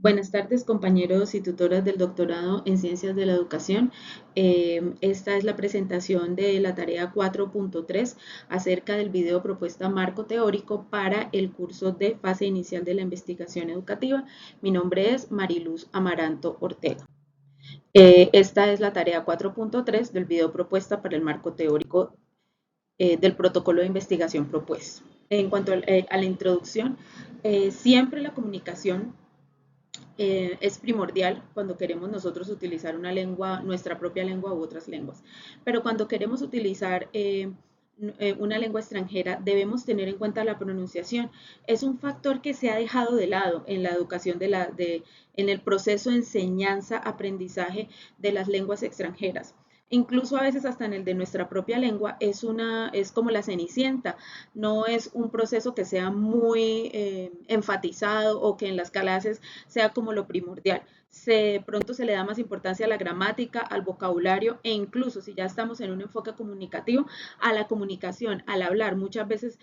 Buenas tardes, compañeros y tutoras del doctorado en Ciencias de la Educación. Esta es la presentación de la tarea 4.3 acerca del video propuesta marco teórico para el curso de fase inicial de la investigación educativa. Mi nombre es Mariluz Amaranto Ortega. Esta es la tarea 4.3 del video propuesta para el marco teórico del protocolo de investigación propuesto. En cuanto a la introducción, siempre la comunicación es primordial cuando queremos nosotros utilizar una lengua, nuestra propia lengua u otras lenguas. Pero cuando queremos utilizar una lengua extranjera, debemos tener en cuenta la pronunciación. Es un factor que se ha dejado de lado en la educación en el proceso de enseñanza-aprendizaje de las lenguas extranjeras. Incluso a veces hasta en el de nuestra propia lengua es como la cenicienta, no es un proceso que sea muy enfatizado o que en las clases sea como lo primordial. Pronto se le da más importancia a la gramática, al vocabulario e incluso si ya estamos en un enfoque comunicativo, a la comunicación, al hablar. Muchas veces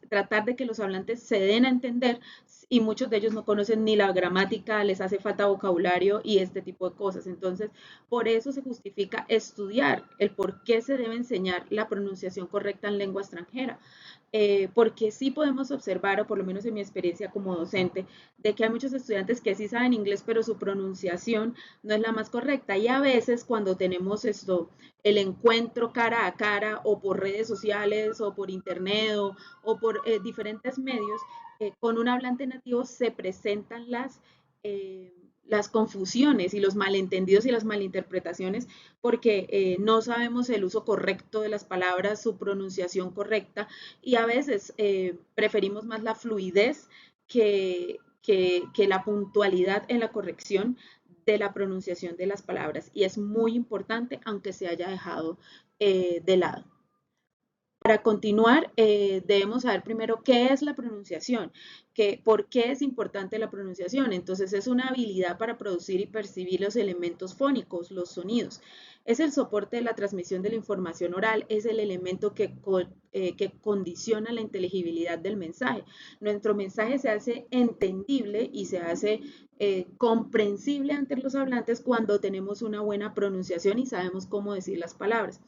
tratar de que los hablantes se den a entender y muchos de ellos no conocen ni la gramática, les hace falta vocabulario y este tipo de cosas. Entonces, por eso se justifica estudiar el por qué se debe enseñar la pronunciación correcta en lengua extranjera. Porque sí podemos observar, o por lo menos en mi experiencia como docente, de que hay muchos estudiantes que sí saben inglés, pero su pronunciación no es la más correcta. Y a veces cuando tenemos el encuentro cara a cara, o por redes sociales, o por internet, o por diferentes medios, con un hablante nativo se presentan las confusiones y los malentendidos y las malinterpretaciones porque no sabemos el uso correcto de las palabras, su pronunciación correcta y a veces preferimos más la fluidez que la puntualidad en la corrección de la pronunciación de las palabras y es muy importante aunque se haya dejado de lado. Para continuar, debemos saber primero qué es la pronunciación, por qué es importante la pronunciación. Entonces, es una habilidad para producir y percibir los elementos fónicos, los sonidos. Es el soporte de la transmisión de la información oral, es el elemento que condiciona la inteligibilidad del mensaje. Nuestro mensaje se hace entendible y se hace comprensible ante los hablantes cuando tenemos una buena pronunciación y sabemos cómo decir las palabras.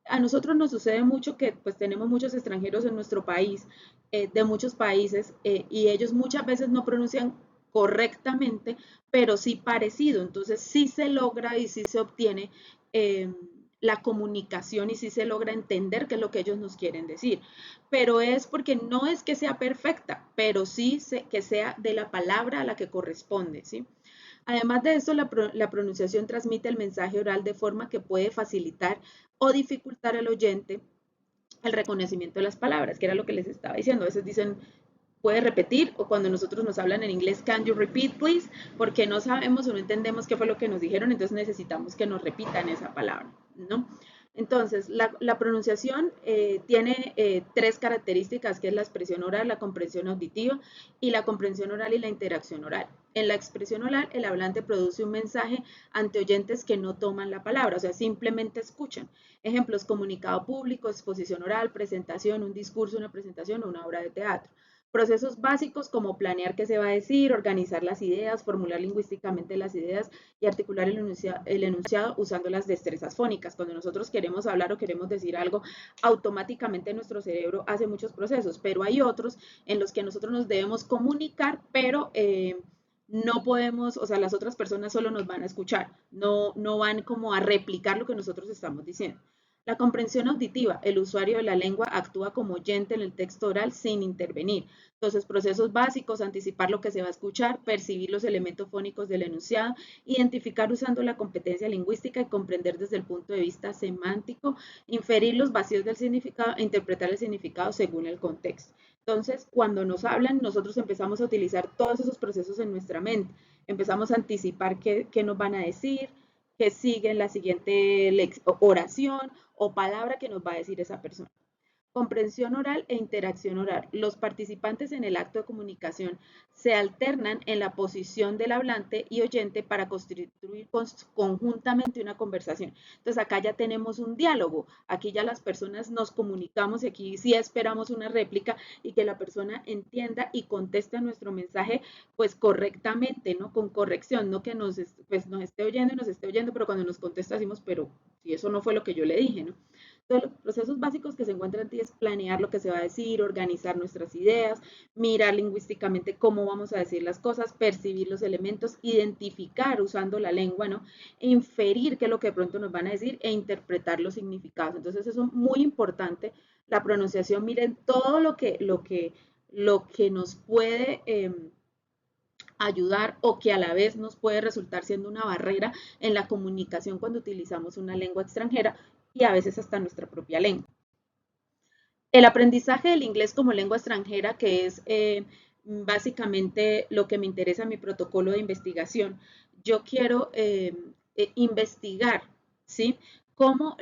A nosotros nos sucede mucho que pues tenemos muchos extranjeros en nuestro país, de muchos países, y ellos muchas veces no pronuncian correctamente, pero sí parecido. Entonces sí se logra y sí se obtiene la comunicación y sí se logra entender qué es lo que ellos nos quieren decir. Pero es porque no es que sea perfecta, pero sí que sea de la palabra a la que corresponde, ¿sí? Además de esto, la pronunciación transmite el mensaje oral de forma que puede facilitar o dificultar al oyente el reconocimiento de las palabras, que era lo que les estaba diciendo. A veces dicen, puede repetir, o cuando nosotros nos hablan en inglés, can you repeat, please? Porque no sabemos o no entendemos qué fue lo que nos dijeron, entonces necesitamos que nos repitan esa palabra, ¿no? Entonces, la pronunciación tiene tres características, que es la expresión oral, la comprensión auditiva y la comprensión oral y la interacción oral. En la expresión oral, el hablante produce un mensaje ante oyentes que no toman la palabra, o sea, simplemente escuchan. Ejemplos, comunicado público, exposición oral, presentación, un discurso, una presentación o una obra de teatro. Procesos básicos como planear qué se va a decir, organizar las ideas, formular lingüísticamente las ideas y articular el enunciado usando las destrezas fónicas. Cuando nosotros queremos hablar o queremos decir algo, automáticamente nuestro cerebro hace muchos procesos, pero hay otros en los que nosotros nos debemos comunicar, pero no podemos, o sea, las otras personas solo nos van a escuchar, no van como a replicar lo que nosotros estamos diciendo. La comprensión auditiva, el usuario de la lengua actúa como oyente en el texto oral sin intervenir. Entonces, procesos básicos, anticipar lo que se va a escuchar, percibir los elementos fónicos del enunciado, identificar usando la competencia lingüística y comprender desde el punto de vista semántico, inferir los vacíos del significado e interpretar el significado según el contexto. Entonces, cuando nos hablan, nosotros empezamos a utilizar todos esos procesos en nuestra mente. Empezamos a anticipar qué nos van a decir, qué sigue en la siguiente oración o palabra que nos va a decir esa persona. Comprensión oral e interacción oral. Los participantes en el acto de comunicación se alternan en la posición del hablante y oyente para constituir conjuntamente una conversación. Entonces acá ya tenemos un diálogo, aquí ya las personas nos comunicamos y aquí sí esperamos una réplica y que la persona entienda y conteste a nuestro mensaje pues correctamente, ¿no? Con corrección, no que pues, nos esté oyendo y nos esté oyendo, pero cuando nos contesta decimos, pero si eso no fue lo que yo le dije, ¿no? Entonces, los procesos básicos que se encuentran en ti es planear lo que se va a decir, organizar nuestras ideas, mirar lingüísticamente cómo vamos a decir las cosas, percibir los elementos, identificar usando la lengua, ¿no? Inferir qué es lo que de pronto nos van a decir e interpretar los significados. Entonces, eso es muy importante. La pronunciación, miren todo lo que nos puede ayudar o que a la vez nos puede resultar siendo una barrera en la comunicación cuando utilizamos una lengua extranjera y a veces hasta nuestra propia lengua. El aprendizaje del inglés como lengua extranjera, que es básicamente lo que me interesa en mi protocolo de investigación, yo quiero investigar, ¿sí? Cómo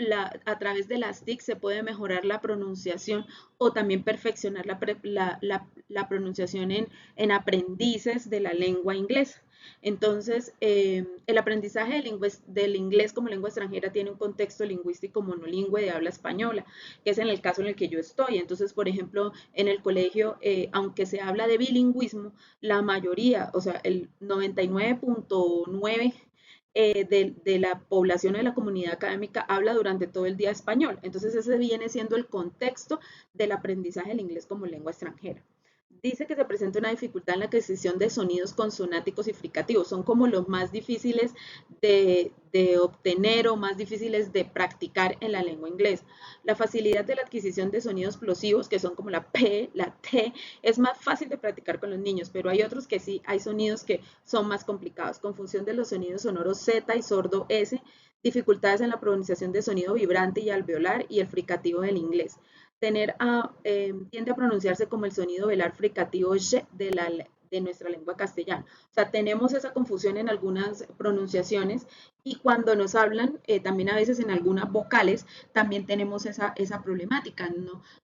a través de las TIC se puede mejorar la pronunciación o también perfeccionar la pronunciación en aprendices de la lengua inglesa. Entonces, el aprendizaje del inglés como lengua extranjera tiene un contexto lingüístico monolingüe de habla española, que es en el caso en el que yo estoy. Entonces, por ejemplo, en el colegio, aunque se habla de bilingüismo, la mayoría, o sea, el 99.9 de la población o de la comunidad académica habla durante todo el día español. Entonces, ese viene siendo el contexto del aprendizaje del inglés como lengua extranjera. Dice que se presenta una dificultad en la adquisición de sonidos consonáticos y fricativos. Son como los más difíciles de obtener o más difíciles de practicar en la lengua inglesa. La facilidad de la adquisición de sonidos plosivos, que son como la P, la T, es más fácil de practicar con los niños, pero hay otros que sí, hay sonidos que son más complicados. Confusión de los sonidos sonoros Z y sordo S, dificultades en la pronunciación de sonido vibrante y alveolar y el fricativo del inglés. Tiende a pronunciarse como el sonido velar fricativo de nuestra lengua castellana. O sea, tenemos esa confusión en algunas pronunciaciones y cuando nos hablan, también a veces en algunas vocales, también tenemos esa problemática.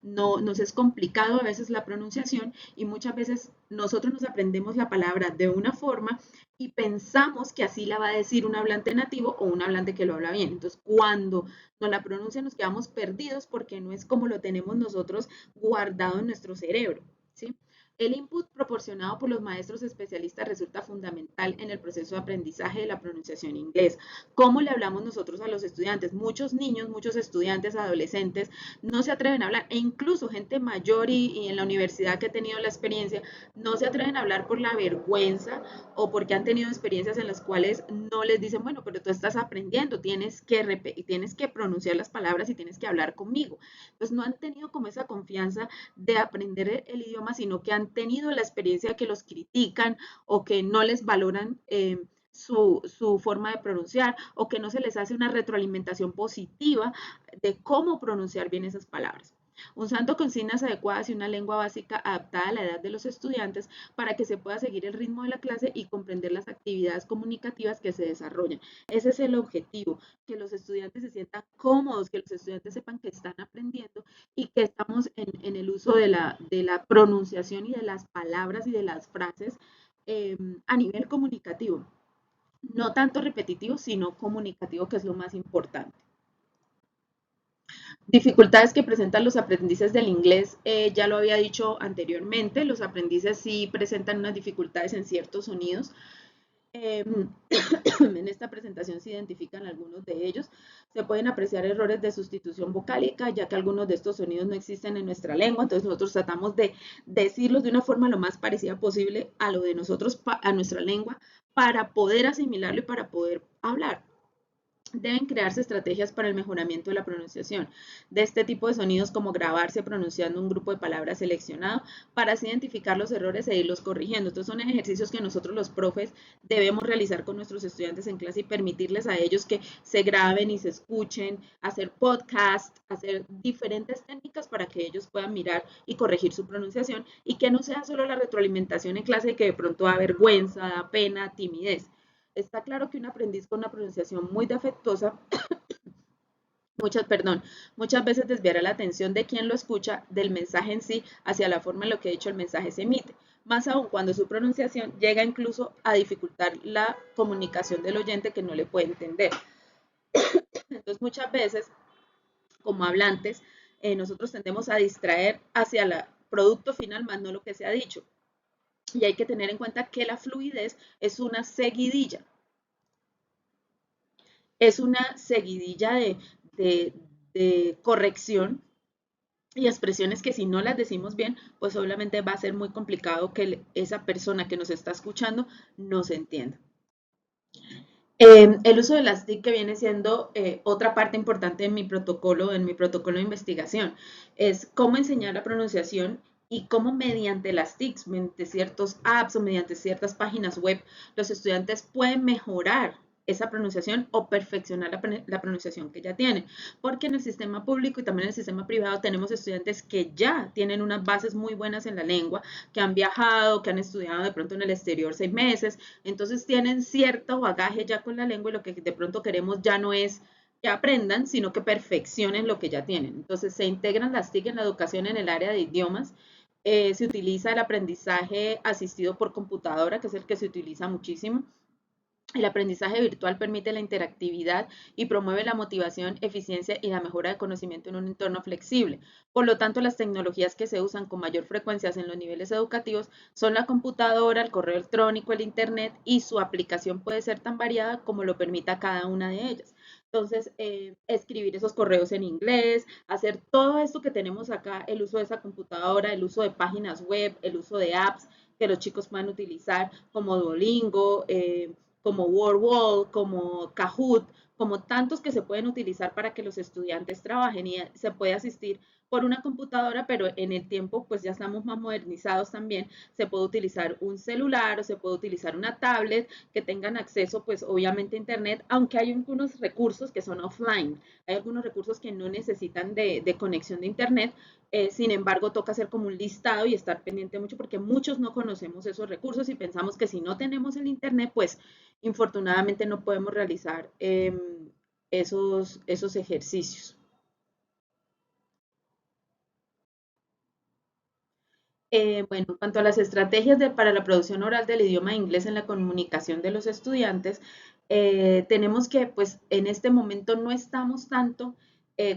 No, nos es complicado a veces la pronunciación y muchas veces nosotros nos aprendemos la palabra de una forma y pensamos que así la va a decir un hablante nativo o un hablante que lo habla bien. Entonces, cuando nos la pronuncia nos quedamos perdidos porque no es como lo tenemos nosotros guardado en nuestro cerebro, ¿sí? El input proporcionado por los maestros especialistas resulta fundamental en el proceso de aprendizaje de la pronunciación inglesa. ¿Cómo le hablamos nosotros a los estudiantes? Muchos niños, muchos estudiantes, adolescentes no se atreven a hablar e incluso gente mayor y en la universidad que ha tenido la experiencia no se atreven a hablar por la vergüenza o porque han tenido experiencias en las cuales no les dicen, bueno, pero tú estás aprendiendo, tienes que pronunciar las palabras y tienes que hablar conmigo. Entonces no han tenido como esa confianza de aprender el idioma, sino que han tenido la experiencia de que los critican o que no les valoran su forma de pronunciar o que no se les hace una retroalimentación positiva de cómo pronunciar bien esas palabras. Usando consignas adecuadas y una lengua básica adaptada a la edad de los estudiantes para que se pueda seguir el ritmo de la clase y comprender las actividades comunicativas que se desarrollan. Ese es el objetivo, que los estudiantes se sientan cómodos, que los estudiantes sepan que están aprendiendo y que estamos en el uso de la pronunciación y de las palabras y de las frases a nivel comunicativo. No tanto repetitivo, sino comunicativo, que es lo más importante. Dificultades que presentan los aprendices del inglés, ya lo había dicho anteriormente, los aprendices sí presentan unas dificultades en ciertos sonidos. Eh, en esta presentación se identifican algunos de ellos. Se pueden apreciar errores de sustitución vocálica, ya que algunos de estos sonidos no existen en nuestra lengua, entonces nosotros tratamos de decirlos de una forma lo más parecida posible a lo de nosotros, a nuestra lengua, para poder asimilarlo y para poder hablar. Deben crearse estrategias para el mejoramiento de la pronunciación de este tipo de sonidos, como grabarse pronunciando un grupo de palabras seleccionado para así identificar los errores e irlos corrigiendo. Estos son ejercicios que nosotros los profes debemos realizar con nuestros estudiantes en clase y permitirles a ellos que se graben y se escuchen, hacer podcast, hacer diferentes técnicas para que ellos puedan mirar y corregir su pronunciación y que no sea solo la retroalimentación en clase que de pronto da vergüenza, da pena, timidez. Está claro que un aprendiz con una pronunciación muy defectuosa muchas veces desviará la atención de quien lo escucha del mensaje en sí hacia la forma en la que de hecho el mensaje se emite. Más aún cuando su pronunciación llega incluso a dificultar la comunicación del oyente que no le puede entender. Entonces, muchas veces, como hablantes, nosotros tendemos a distraer hacia el producto final, más no lo que se ha dicho. Y hay que tener en cuenta que la fluidez es una seguidilla de, de corrección y expresiones que si no las decimos bien, pues obviamente va a ser muy complicado que esa persona que nos está escuchando nos entienda. El uso de las TIC que viene siendo otra parte importante en mi protocolo de investigación, es cómo enseñar la pronunciación y cómo mediante las TICs, mediante ciertos apps o mediante ciertas páginas web, los estudiantes pueden mejorar esa pronunciación o perfeccionar la pronunciación que ya tienen. Porque en el sistema público y también en el sistema privado tenemos estudiantes que ya tienen unas bases muy buenas en la lengua, que han viajado, que han estudiado de pronto en el exterior 6 meses, entonces tienen cierto bagaje ya con la lengua y lo que de pronto queremos ya no es que aprendan, sino que perfeccionen lo que ya tienen. Entonces se integran las TIC en la educación en el área de idiomas. Se utiliza el aprendizaje asistido por computadora, que es el que se utiliza muchísimo. El aprendizaje virtual permite la interactividad y promueve la motivación, eficiencia y la mejora de conocimiento en un entorno flexible. Por lo tanto, las tecnologías que se usan con mayor frecuencia en los niveles educativos son la computadora, el correo electrónico, el Internet, y su aplicación puede ser tan variada como lo permita cada una de ellas. Entonces, escribir esos correos en inglés, hacer todo esto que tenemos acá, el uso de esa computadora, el uso de páginas web, el uso de apps que los chicos puedan utilizar como Duolingo, como WordWall, como Kahoot, como tantos que se pueden utilizar para que los estudiantes trabajen, y se puede asistir por una computadora, pero en el tiempo pues ya estamos más modernizados también, se puede utilizar un celular o se puede utilizar una tablet que tengan acceso pues obviamente a internet, aunque hay algunos recursos que son offline, hay algunos recursos que no necesitan de conexión de internet, sin embargo toca hacer como un listado y estar pendiente mucho porque muchos no conocemos esos recursos y pensamos que si no tenemos el internet pues infortunadamente no podemos realizar esos ejercicios. Bueno, en cuanto a las estrategias para la producción oral del idioma inglés en la comunicación de los estudiantes, tenemos que, pues, en este momento no estamos tanto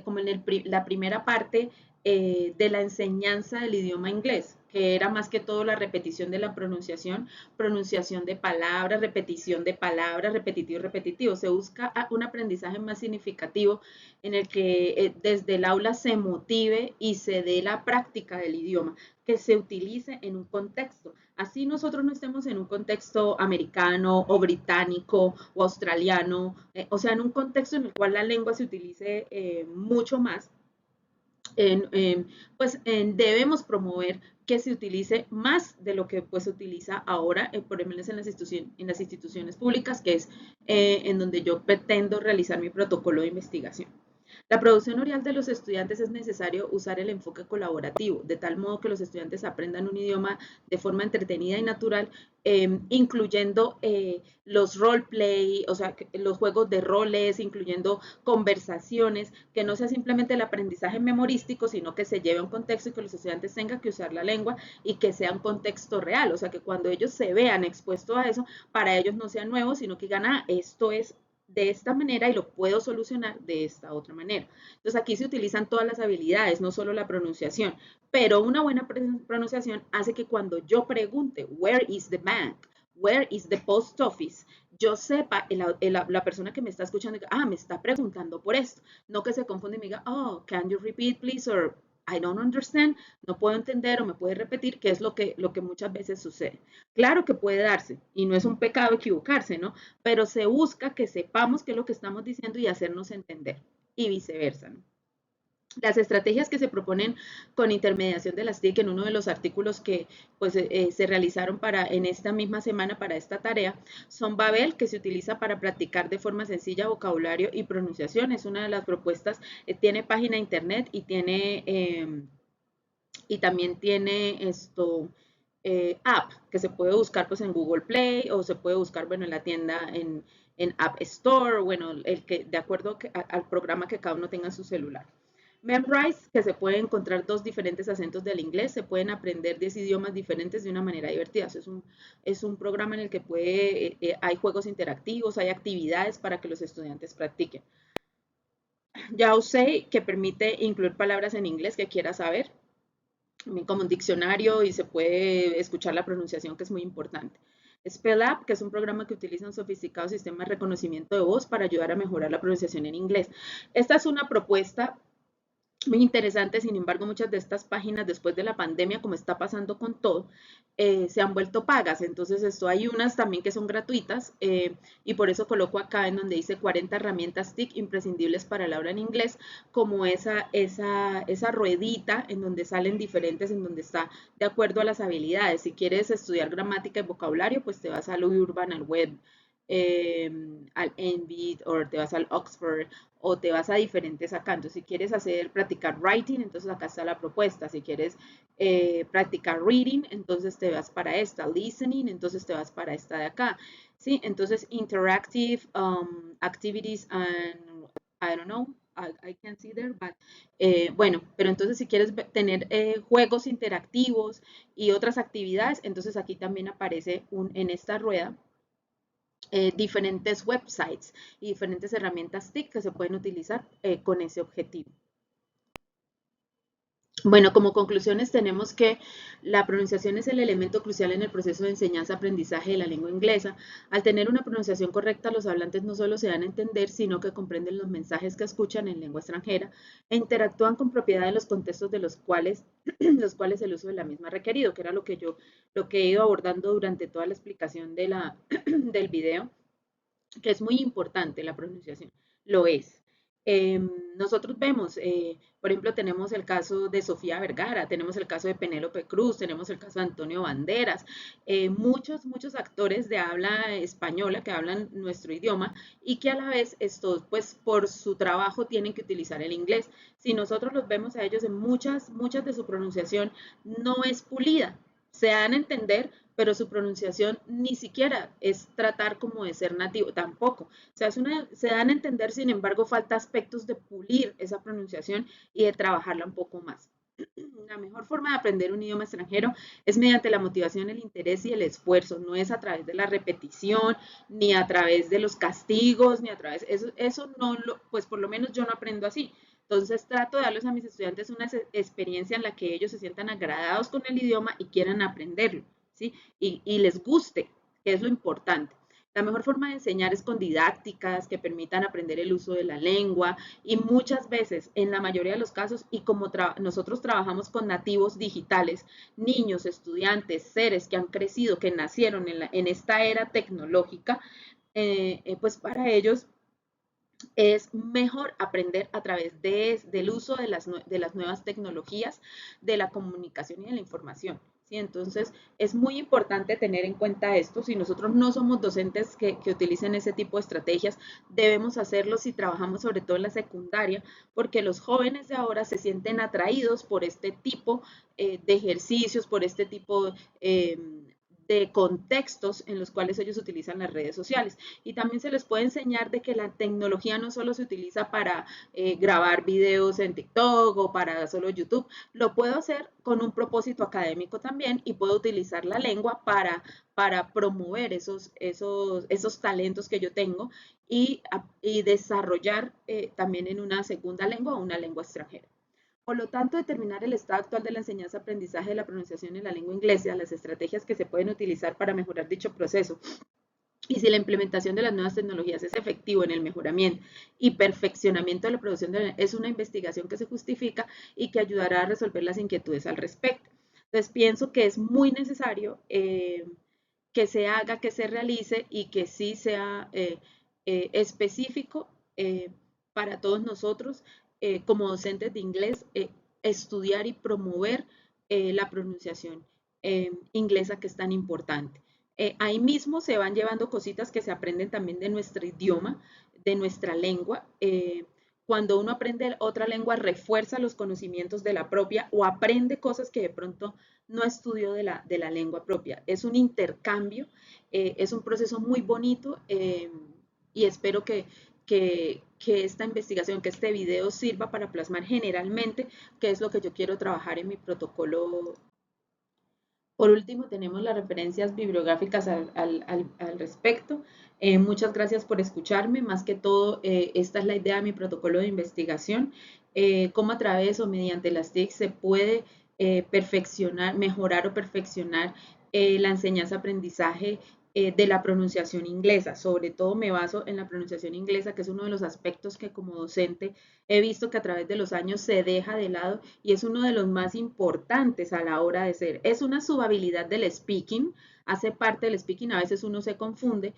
como en la primera parte de la enseñanza del idioma inglés, que era más que todo la repetición de la pronunciación, pronunciación de palabras, repetitivo y repetitivo. Se busca un aprendizaje más significativo en el que desde el aula se motive y se dé la práctica del idioma que se utilice en un contexto. Así nosotros no estemos en un contexto americano o británico o australiano, o sea, en un contexto en el cual la lengua se utilice mucho más, pues debemos promover que se utilice más de lo que pues, se utiliza ahora, por lo menos en las instituciones públicas, que es en donde yo pretendo realizar mi protocolo de investigación. La producción oral de los estudiantes es necesario usar el enfoque colaborativo, de tal modo que los estudiantes aprendan un idioma de forma entretenida y natural, incluyendo los roleplay, o sea, los juegos de roles, incluyendo conversaciones, que no sea simplemente el aprendizaje memorístico, sino que se lleve a un contexto y que los estudiantes tengan que usar la lengua y que sea un contexto real, o sea, que cuando ellos se vean expuestos a eso, para ellos no sea nuevo, sino que digan, ah, esto es de esta manera y lo puedo solucionar de esta otra manera. Entonces aquí se utilizan todas las habilidades, no solo la pronunciación, pero una buena pronunciación hace que cuando yo pregunte, where is the bank? Where is the post office? Yo sepa, la persona que me está escuchando, ah, me está preguntando por esto. No que se confunda y me diga, oh, can you repeat please? Or I don't understand, no puedo entender o me puede repetir, que es lo que muchas veces sucede. Claro que puede darse y no es un pecado equivocarse, ¿no? Pero se busca que sepamos qué es lo que estamos diciendo y hacernos entender y viceversa, ¿no? Las estrategias que se proponen con intermediación de las TIC en uno de los artículos que pues, se realizaron en esta misma semana para esta tarea son Babel, que se utiliza para practicar de forma sencilla vocabulario y pronunciación. Es una de las propuestas, tiene página internet y también tiene esto, app que se puede buscar pues en Google Play o se puede buscar, bueno, en la tienda en App Store, bueno, el que, de acuerdo al programa que cada uno tenga en su celular. Memrise, que se puede encontrar dos diferentes acentos del inglés, se pueden aprender 10 idiomas diferentes de una manera divertida. Eso es un programa en el que hay juegos interactivos, hay actividades para que los estudiantes practiquen. Ya usé que permite incluir palabras en inglés que quiera saber, como un diccionario y se puede escuchar la pronunciación, que es muy importante. Spell App, que es un programa que utiliza un sofisticado sistema de reconocimiento de voz para ayudar a mejorar la pronunciación en inglés. Esta es una propuesta muy interesante. Sin embargo, muchas de estas páginas después de la pandemia, como está pasando con todo, se han vuelto pagas. Entonces, esto hay unas también que son gratuitas y por eso coloco acá en donde dice 40 herramientas TIC imprescindibles para el habla en inglés, como esa ruedita en donde salen diferentes, en donde está de acuerdo a las habilidades. Si quieres estudiar gramática y vocabulario, pues te vas al Urban, al Web, al Envid, o te vas al Oxford, o te vas a diferentes acá. Entonces, si quieres practicar writing, entonces acá está la propuesta. Si quieres practicar reading, entonces te vas para esta. Listening, entonces te vas para esta de acá. ¿Sí? Entonces, interactive activities and I don't know. I can't see there, but bueno, pero entonces si quieres tener juegos interactivos y otras actividades, entonces aquí también aparece en esta rueda diferentes websites y diferentes herramientas TIC que se pueden utilizar con ese objetivo. Bueno, como conclusiones tenemos que la pronunciación es el elemento crucial en el proceso de enseñanza-aprendizaje de la lengua inglesa. Al tener una pronunciación correcta, los hablantes no solo se dan a entender, sino que comprenden los mensajes que escuchan en lengua extranjera e interactúan con propiedad en los contextos de los cuales el uso de la misma ha requerido, que era lo que he ido abordando durante toda la explicación del video, que es muy importante la pronunciación, lo es. Nosotros vemos, por ejemplo, tenemos el caso de Sofía Vergara, tenemos el caso de Penélope Cruz, tenemos el caso de Antonio Banderas, muchos actores de habla española que hablan nuestro idioma y que a la vez estos, pues por su trabajo tienen que utilizar el inglés. Si nosotros los vemos a ellos en muchas de su pronunciación no es pulida, se dan a entender, pero su pronunciación ni siquiera es tratar como de ser nativo, tampoco. O sea, se dan a entender, sin embargo, falta aspectos de pulir esa pronunciación y de trabajarla un poco más. La mejor forma de aprender un idioma extranjero es mediante la motivación, el interés y el esfuerzo, no es a través de la repetición, ni a través de los castigos, ni a través, eso no pues por lo menos yo no aprendo así. Entonces trato de darles a mis estudiantes una experiencia en la que ellos se sientan agradados con el idioma y quieran aprenderlo, ¿sí? Y les guste, que es lo importante. La mejor forma de enseñar es con didácticas que permitan aprender el uso de la lengua y muchas veces, en la mayoría de los casos, y como nosotros trabajamos con nativos digitales, niños, estudiantes, seres que han crecido, que nacieron en esta era tecnológica, pues para ellos es mejor aprender a través del uso de las nuevas tecnologías, de la comunicación y de la información. ¿Sí? Entonces, es muy importante tener en cuenta esto. Si nosotros no somos docentes que utilicen ese tipo de estrategias, debemos hacerlo si trabajamos sobre todo en la secundaria, porque los jóvenes de ahora se sienten atraídos por este tipo de ejercicios, por este tipo de contextos en los cuales ellos utilizan las redes sociales. Y también se les puede enseñar de que la tecnología no solo se utiliza para grabar videos en TikTok o para solo YouTube, lo puedo hacer con un propósito académico también y puedo utilizar la lengua para promover esos talentos que yo tengo y desarrollar también en una segunda lengua o una lengua extranjera. Por lo tanto, determinar el estado actual de la enseñanza-aprendizaje de la pronunciación en la lengua inglesa, las estrategias que se pueden utilizar para mejorar dicho proceso y si la implementación de las nuevas tecnologías es efectivo en el mejoramiento y perfeccionamiento de la producción es una investigación que se justifica y que ayudará a resolver las inquietudes al respecto. Entonces, pienso que es muy necesario que se haga, que se realice y que sí sea específico para todos nosotros como docentes de inglés, estudiar y promover la pronunciación inglesa, que es tan importante. Ahí mismo se van llevando cositas que se aprenden también de nuestro idioma, de nuestra lengua, cuando uno aprende otra lengua, refuerza los conocimientos de la propia o aprende cosas que de pronto no estudió de la lengua propia. Es un intercambio, es un proceso muy bonito y espero que esta investigación, que este video sirva para plasmar generalmente qué es lo que yo quiero trabajar en mi protocolo. Por último, tenemos las referencias bibliográficas al respecto. Muchas gracias por escucharme. Más que todo, esta es la idea de mi protocolo de investigación, cómo a través o mediante las TIC se puede perfeccionar, mejorar o perfeccionar la enseñanza-aprendizaje de la pronunciación inglesa. Sobre todo me baso en la pronunciación inglesa, que es uno de los aspectos que como docente he visto que a través de los años se deja de lado y es uno de los más importantes a la hora de ser. Es una subhabilidad del speaking, hace parte del speaking, a veces uno se confunde,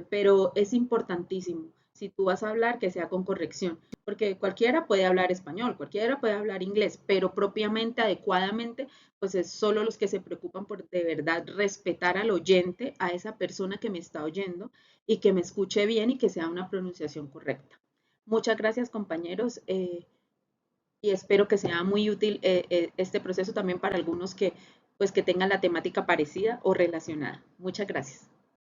pero es importantísimo. Si tú vas a hablar, que sea con corrección, porque cualquiera puede hablar español, cualquiera puede hablar inglés, pero propiamente, adecuadamente, pues es solo los que se preocupan por de verdad respetar al oyente, a esa persona que me está oyendo y que me escuche bien y que sea una pronunciación correcta. Muchas gracias, compañeros, y espero que sea muy útil este proceso también para algunos que, pues, que tengan la temática parecida o relacionada. Muchas gracias.